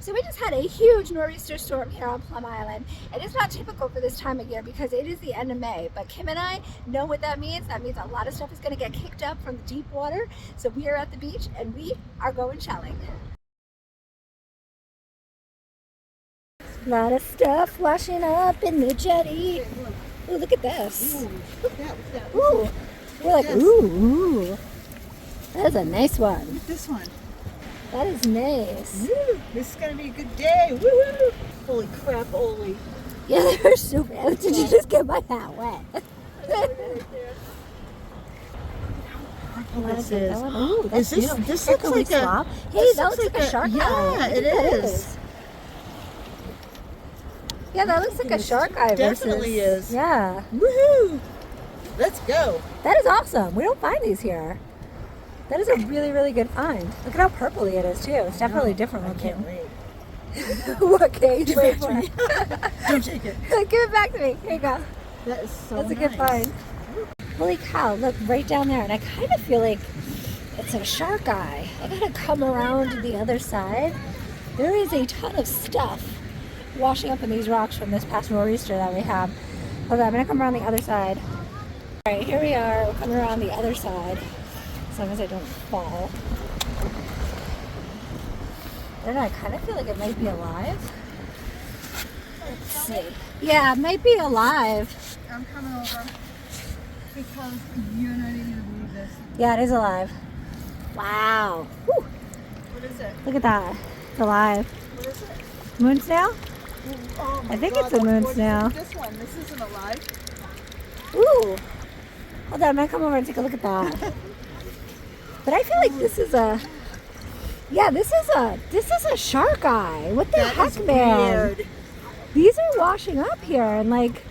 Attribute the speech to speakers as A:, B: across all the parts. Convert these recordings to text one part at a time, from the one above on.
A: So we just had a huge nor'easter storm here on Plum Island. And it's not typical for this time of year because it is the end of May. But Kim and I know what that means. That means a lot of stuff is going to get kicked up from the deep water. So we are at the beach and we are going shelling. A lot of stuff washing up in the jetty. Ooh, look at this. Ooh, we're like, ooh. That is a nice one.
B: Look at this one.
A: That is nice.
B: Woo, this is going to be a good day. Woo! Holy crap, Oli.
A: Yeah, they're so bad. Did you just get my hat wet?
B: This is.
A: Ooh, that's beautiful.
B: This
A: Here,
B: looks
A: can we
B: like a.
A: swap? Hey,
B: this
A: that looks like a shark eye.
B: Yeah,
A: I
B: it
A: think that
B: is.
A: Yeah, that looks like a shark eye versus.
B: Definitely is.
A: Yeah.
B: Woohoo! Let's go.
A: That is awesome. We don't find these here. That is a really, really good find. Look at how purpley it is too. It's definitely different
B: I
A: looking.
B: can't wait.
A: What cage?
B: Give it back to me. Don't shake it.
A: Give it back to me. Here you go.
B: That is so
A: That's a
B: nice.
A: good find. Holy cow, look right down there. And I kind of feel like it's a shark eye. I gotta come around to the other side. There is a ton of stuff washing up in these rocks from this past nor'easter that we have. Hold on, I'm gonna come around the other side. All right, here we are. We're coming around the other side. As long as I don't fall. I don't know, I kind of feel like it might be alive. Let's see. Yeah, it might be alive.
B: I'm coming over because you're not even gonna believe this.
A: Yeah, it is alive. Wow. Whew.
B: What is it?
A: Look at that. It's alive.
B: What is it?
A: Moon snail?
B: Oh my
A: I think
B: God,
A: it's a moon
B: what is
A: snail.
B: This one. This isn't alive.
A: Ooh. Hold on, I'm gonna come over and take a look at that. But I feel like this is a. Yeah, this is a shark eye. What the
B: That
A: heck,
B: is
A: man?
B: weird.
A: These are washing up here, and like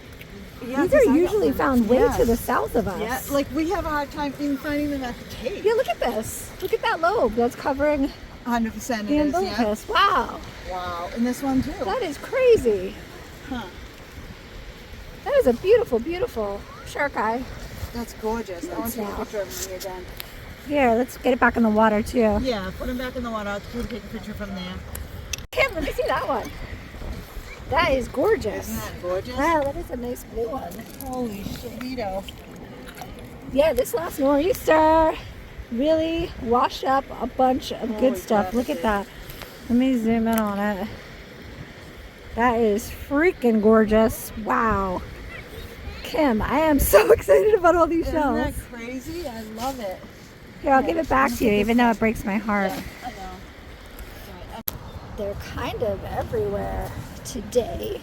B: Yeah,
A: these
B: 'cause
A: are
B: I
A: usually
B: got
A: found
B: one.
A: way
B: Yes.
A: to the south of us.
B: Yeah, like we have a hard time even finding them at the cave.
A: Yeah, look at this. Look at that lobe that's covering
B: 100%
A: the
B: it is, yeah.
A: umbilicus. Wow,
B: Wow, and this one too.
A: that is crazy.
B: Huh.
A: That is a beautiful, beautiful shark eye.
B: That's gorgeous. I want to take a
A: Now.
B: picture of them when you're done.
A: Here, let's get it back in the water too.
B: Yeah, put them back in the water. I'll take a picture from there.
A: Kim, let me see that one. That is gorgeous.
B: Isn't that gorgeous?
A: Wow, that is a nice blue one.
B: Holy shit.
A: Yeah, this last nor'easter really washed up a bunch of good
B: Holy
A: stuff.
B: crap,
A: Look
B: it
A: at
B: did.
A: that. Let me zoom in on it. That is freaking gorgeous. Wow. Kim, I am so excited about all these
B: Isn't
A: shells.
B: that crazy? I love it.
A: Here, I'll give it back to you, even though it breaks my heart.
B: I know.
A: They're kind of everywhere today.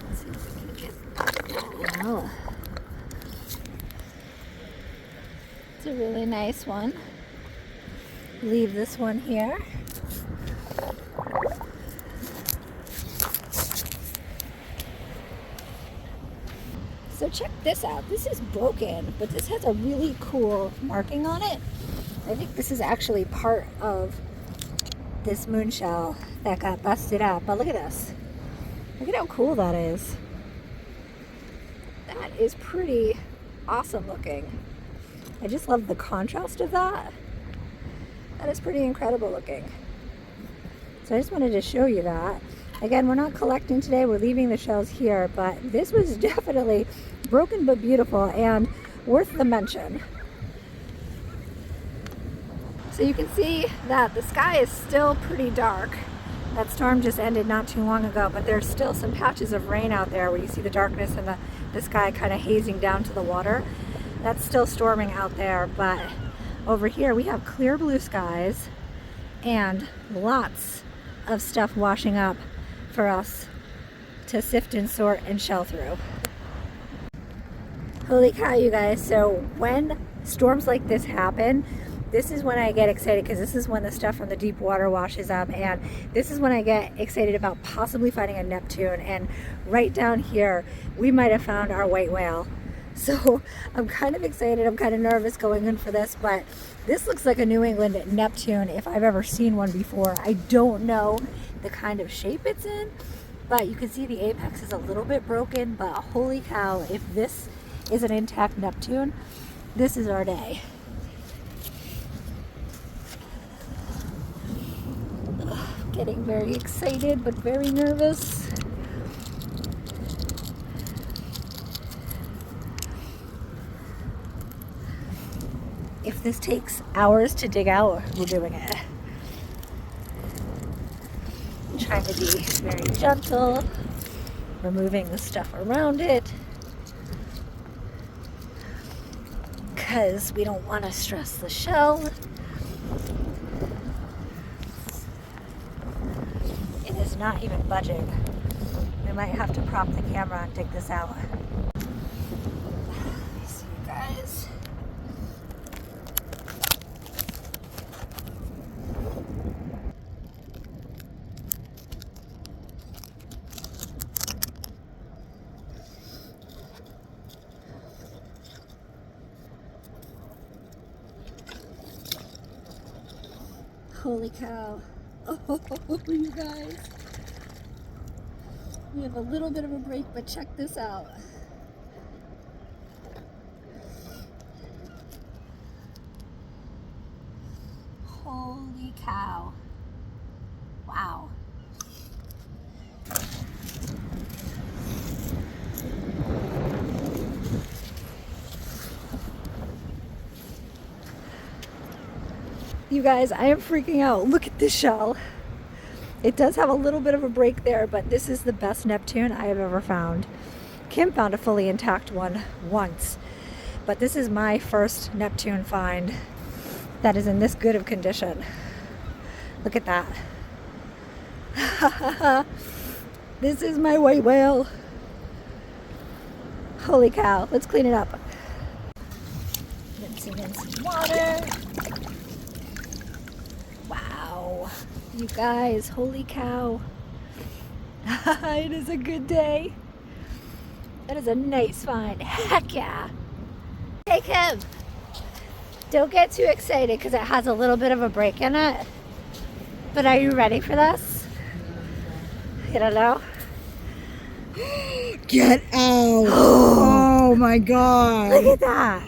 A: Let's see if we can get that out. It's a really nice one. Leave this one here. So check this out. This is broken, but this has a really cool marking on it. I think this is actually part of this moon shell that got busted up. But look at this. Look at how cool that is. That is pretty awesome looking. I just love the contrast of that. That is pretty incredible looking. So I just wanted to show you that. Again, we're not collecting today, we're leaving the shells here, but this was definitely broken but beautiful and worth the mention. So you can see that the sky is still pretty dark. That storm just ended not too long ago, but there's still some patches of rain out there where you see the darkness and the sky kind of hazing down to the water. That's still storming out there, but over here we have clear blue skies and lots of stuff washing up for us to sift and sort and shell through. Holy cow, you guys. So when storms like this happen, this is when I get excited because this is when the stuff from the deep water washes up, and this is when I get excited about possibly finding a Neptune. And right down here we might have found our white whale. So I'm kind of excited. I'm kind of nervous going in for this, but this looks like a New England Neptune if I've ever seen one before. I don't know the kind of shape it's in, but you can see the apex is a little bit broken, but holy cow, if this is an intact Neptune, this is our day. Getting very excited, but very nervous. If this takes hours to dig out, we're doing it. I'm trying to be very gentle, removing the stuff around it, because we don't want to stress the shell. It is not even budging. We might have to prop the camera and dig this out. Let me see you guys. Holy cow. Oh, you guys. We have a little bit of a break, but check this out. Holy cow. Wow. You guys, I am freaking out. Look at this shell. It does have a little bit of a break there, but this is the best Neptune I have ever found. Kim found a fully intact one once, but this is my first Neptune find that is in this good of condition. Look at that. This is my white whale. Holy cow. Let's clean it up. Rinsing in some water. Wow. You guys, holy cow. It is a good day. That is a nice find. Heck yeah. Hey Kim, don't get too excited because it has a little bit of a break in it. But are you ready for this? You don't know?
B: Get out! Oh my god!
A: Look at that.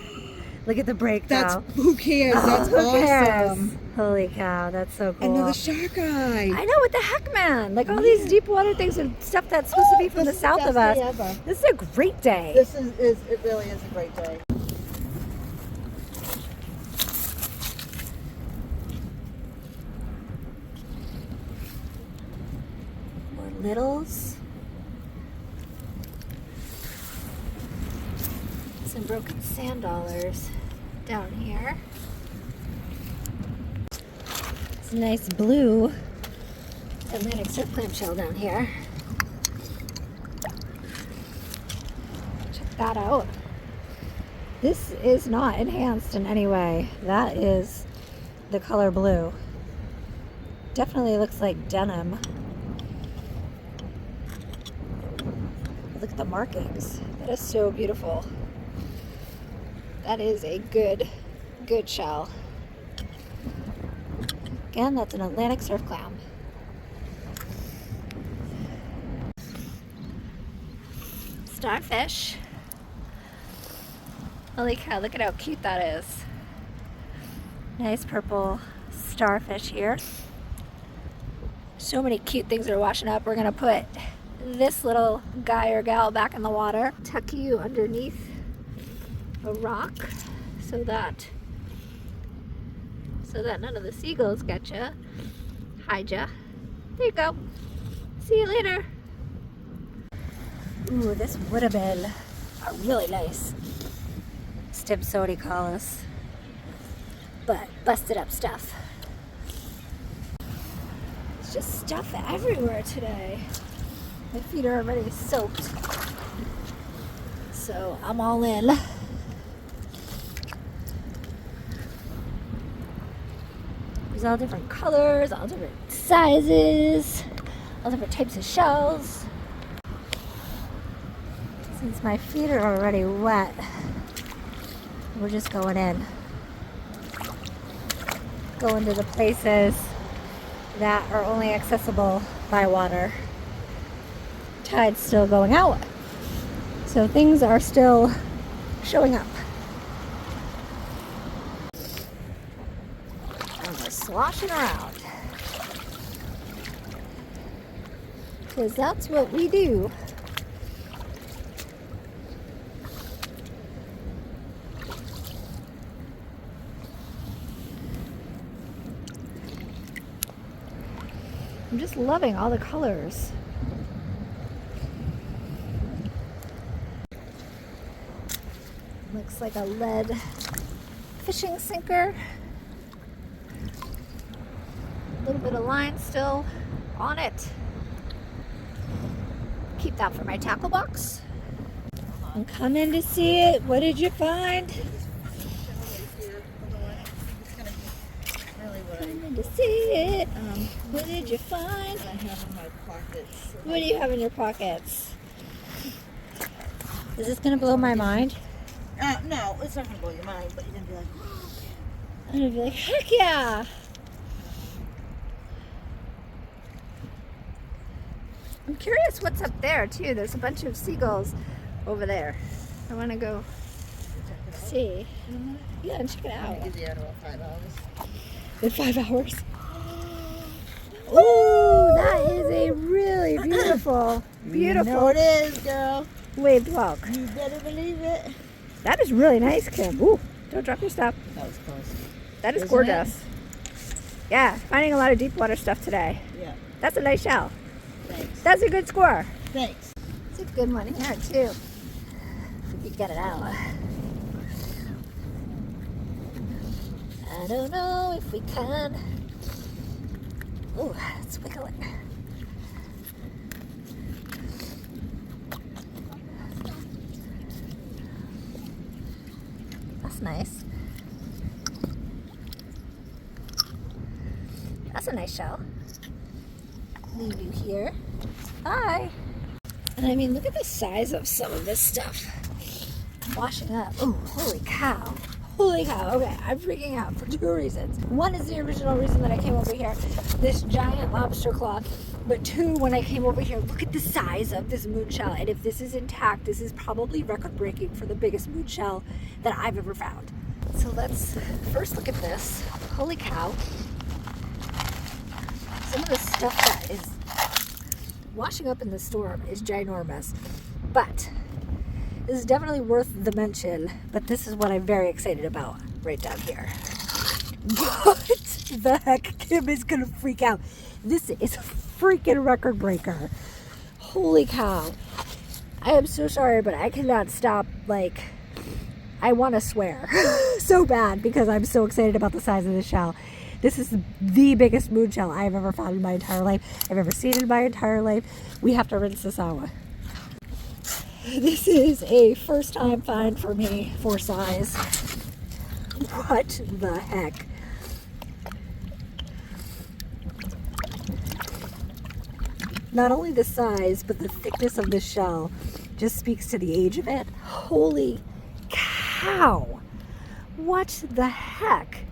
A: Look at the break though.
B: Who cares? That's
A: Who cares?
B: awesome.
A: Holy cow, that's so cool.
B: Another shark eye.
A: I know, what the heck, man? Like all these deep water things and stuff that's supposed to be from the south of us. This is a great day.
B: This is it really is a great day.
A: More littles. Some broken sand dollars down here. It's a nice blue Atlantic surf clam shell down here. Check that out. This is not enhanced in any way. That is the color blue. Definitely looks like denim. Look at the markings. That is so beautiful. That is a good shell. Again, that's an Atlantic surf clam. Starfish. Holy cow, look at how cute that is. Nice purple starfish here. So many cute things are washing up. We're gonna put this little guy or gal back in the water. Tuck you underneath a rock so that none of the seagulls get you. Hide ya. There you go. See you later. Ooh, this would have been really nice Stibsodicollis, but busted up stuff. It's just stuff everywhere today. My feet are already soaked, so I'm all in. There's all different colors, all different sizes, all different types of shells. Since my feet are already wet, we're just going in. Going to the places that are only accessible by water. Tide's still going out, so things are still showing up. And we're sloshing around. because that's what we do. I'm just loving all the colors. Looks like a lead fishing sinker. A little bit of line still on it. Keep that for my tackle box. I'm coming to see it. What did you find? Coming to see it. What did you find?
C: I have in my pockets.
A: What do you have in your pockets? Is this gonna blow my mind?
C: No, it's not gonna blow your mind, but you're gonna be like,
A: I'm gonna be like, heck yeah! I'm curious what's up there too. There's a bunch of seagulls over there. I want to go see. Yeah, and check it
C: I'm
A: out.
C: gonna give you about 5 hours.
A: In 5 hours. Oh, that is a really beautiful,
C: You know
A: beautiful
C: it is, girl.
A: waved whelk.
C: You better believe it.
A: That is really nice, Kim. Ooh, don't drop your stuff.
C: That was close.
A: That is
C: Isn't
A: gorgeous. Yeah, finding a lot of deep water stuff today.
C: Yeah.
A: That's a nice shell.
C: Thanks.
A: That's a good score.
C: Thanks.
A: It's a good one here too. If we could get it out. I don't know if we can. Ooh, it's wiggling. That's nice. That's a nice shell. Leave you here. Bye. And I mean, look at the size of some of this stuff. Washing up. Oh, holy cow. Holy cow. Okay, I'm freaking out for 2 reasons. One is the original reason that I came over here, this giant lobster claw. But 2, when I came over here, look at the size of this moon shell. And if this is intact, this is probably record breaking for the biggest moon shell that I've ever found. So let's first look at this. Holy cow. Some of the stuff that is washing up in the storm is ginormous, but this is definitely worth the mention. But this is what I'm very excited about right down here. What the heck? Kim is gonna freak out. This is a freaking record breaker. Holy cow. I am so sorry, but I cannot stop. Like, I want to swear so bad because I'm so excited about the size of the shell. This is the biggest moon shell I've ever found in my entire life. I've ever seen in my entire life. We have to rinse this out. This is a first time find for me for size. What the heck? Not only the size, but the thickness of the shell just speaks to the age of it. Holy cow. What the heck?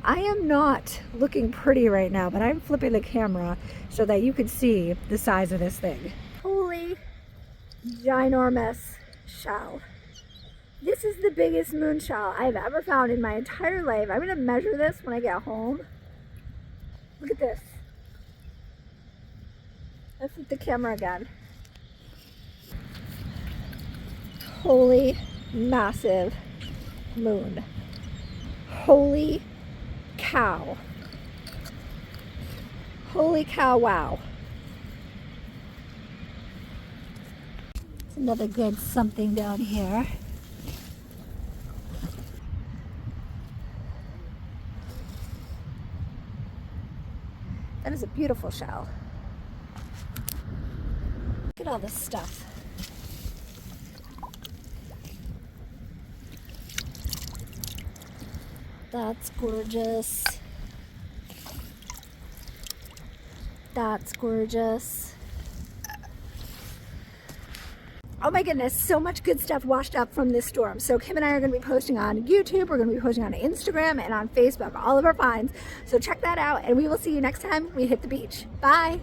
A: I am not looking pretty right now, but I'm flipping the camera so that you can see the size of this thing. Holy ginormous shell. This is the biggest moon shell I've ever found in my entire life. I'm gonna measure this when I get home. Look at this. I flip the camera again. Holy massive moon. Holy cow. Holy cow, wow. It's another good something down here. That is a beautiful shell. Look at all this stuff. That's gorgeous. That's gorgeous. Oh my goodness, so much good stuff washed up from this storm. So Kim and I are going to be posting on YouTube, we're going to be posting on Instagram and on Facebook, all of our finds. So check that out, and we will see you next time we hit the beach. Bye.